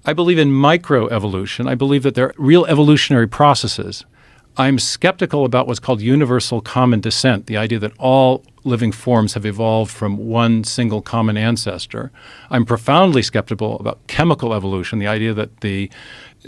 I believe in microevolution. I believe that there are real evolutionary processes. I'm skeptical about what's called universal common descent, the idea that all living forms have evolved from one single common ancestor. I'm profoundly skeptical about chemical evolution, the idea that the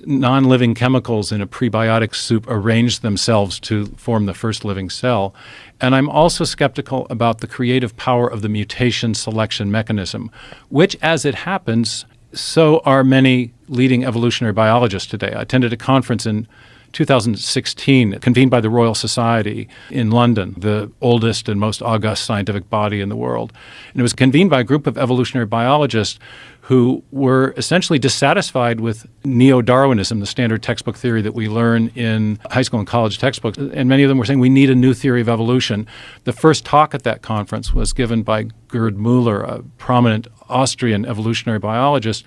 non-living chemicals in a prebiotic soup arrange themselves to form the first living cell. And I'm also skeptical about the creative power of the mutation selection mechanism, which, as it happens, so are many leading evolutionary biologists today. I attended a conference in 2016, convened by the Royal Society in London, the oldest and most august scientific body in the world. And it was convened by a group of evolutionary biologists who were essentially dissatisfied with neo-Darwinism, the standard textbook theory that we learn in high school and college textbooks. And many of them were saying we need a new theory of evolution. The first talk at that conference was given by Gerd Müller, a prominent Austrian evolutionary biologist,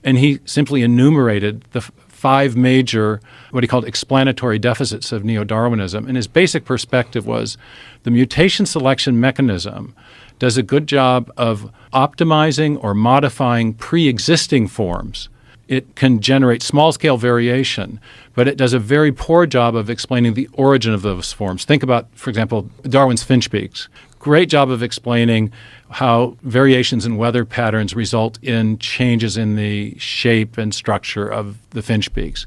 and he simply enumerated the 5 major, what he called explanatory deficits of neo-Darwinism. And his basic perspective was the mutation selection mechanism does a good job of optimizing or modifying pre-existing forms. It can generate small-scale variation, but it does a very poor job of explaining the origin of those forms. Think about, for example, Darwin's finch beaks. Great job of explaining how variations in weather patterns result in changes in the shape and structure of the finch beaks.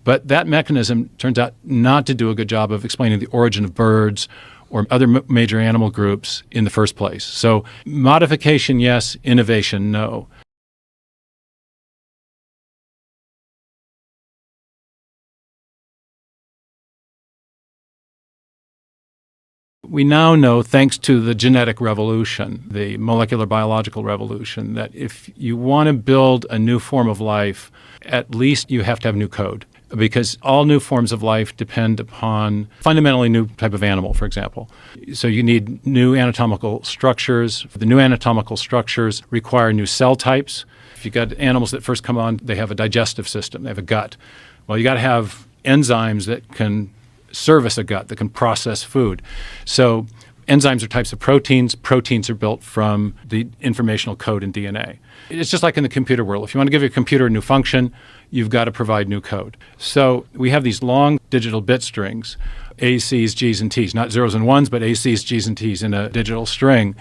But that mechanism turns out not to do a good job of explaining the origin of birds or other major animal groups in the first place. So modification, yes. Innovation, no. We now know, thanks to the genetic revolution, the molecular biological revolution, that if you want to build a new form of life, at least you have to have new code, because all new forms of life depend upon fundamentally new type of animal, for example. So you need new anatomical structures. The new anatomical structures require new cell types. If you've got animals that first come on, they have a digestive system, they have a gut. Well, you got to have enzymes that can service a gut, that can process food. So enzymes are types of proteins. Proteins are built from the informational code in DNA. It's just like in the computer world. If you want to give your computer a new function, you've got to provide new code. So we have these long digital bit strings, A's, C's, G's, and T's, not zeros and ones, but A's, C's, G's, and T's in a digital string,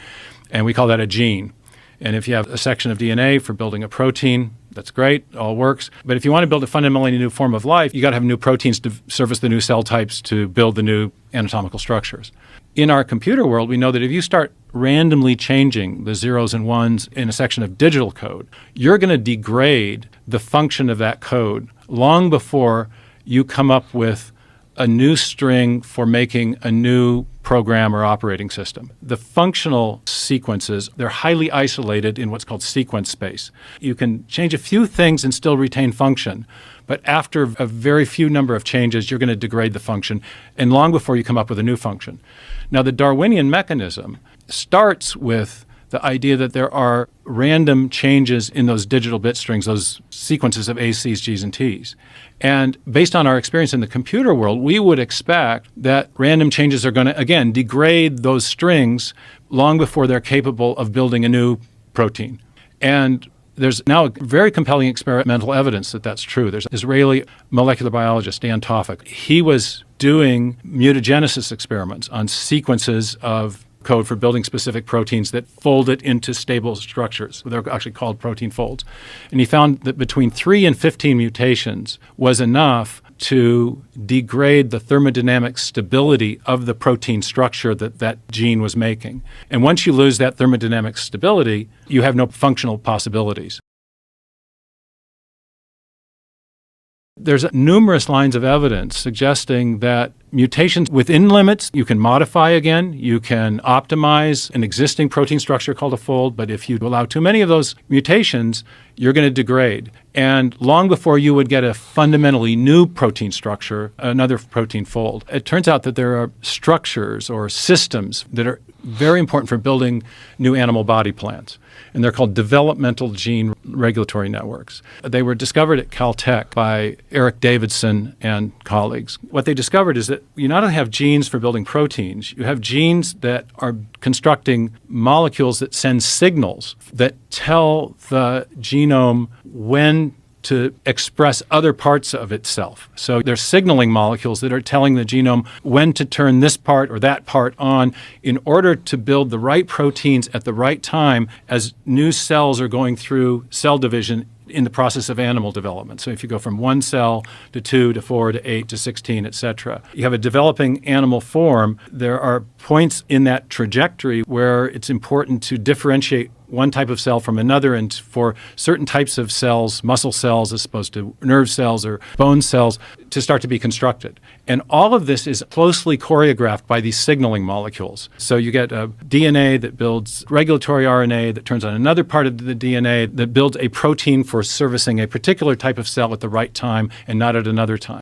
and we call that a gene. And if you have a section of DNA for building a protein, that's great, all works. But if you want to build a fundamentally new form of life, you got to have new proteins to service the new cell types to build the new anatomical structures. In our computer world, we know that if you start randomly changing the zeros and ones in a section of digital code, you're going to degrade the function of that code long before you come up with a new string for making a new program or operating system. The functional sequences, they're highly isolated in what's called sequence space. You can change a few things and still retain function, but after a very few number of changes, you're going to degrade the function, and long before you come up with a new function. Now, the Darwinian mechanism starts with the idea that there are random changes in those digital bit strings, those sequences of A's, C's, G's, and T's. And based on our experience in the computer world, we would expect that random changes are going to, again, degrade those strings long before they're capable of building a new protein. And there's now very compelling experimental evidence that that's true. There's an Israeli molecular biologist, Dan Tofik. He was doing mutagenesis experiments on sequences of code for building specific proteins that fold it into stable structures. They're actually called protein folds. And he found that between 3 and 15 mutations was enough to degrade the thermodynamic stability of the protein structure that that gene was making. And once you lose that thermodynamic stability, you have no functional possibilities. There's numerous lines of evidence suggesting that mutations within limits, you can modify again, you can optimize an existing protein structure called a fold, but if you allow too many of those mutations, you're going to degrade. And long before you would get a fundamentally new protein structure, another protein fold, it turns out that there are structures or systems that are very important for building new animal body plans. And they're called developmental gene regulatory networks. They were discovered at Caltech by Eric Davidson and colleagues. What they discovered is that you not only have genes for building proteins, you have genes that are constructing molecules that send signals that tell the genome when to express other parts of itself. So there's signaling molecules that are telling the genome when to turn this part or that part on in order to build the right proteins at the right time as new cells are going through cell division in the process of animal development. So if you go from 1 cell to 2 to 4 to 8 to 16, et cetera, you have a developing animal form. There are points in that trajectory where it's important to differentiate one type of cell from another, and for certain types of cells, muscle cells as opposed to nerve cells or bone cells, to start to be constructed. And all of this is closely choreographed by these signaling molecules. So you get a DNA that builds regulatory RNA that turns on another part of the DNA that builds a protein for servicing a particular type of cell at the right time and not at another time.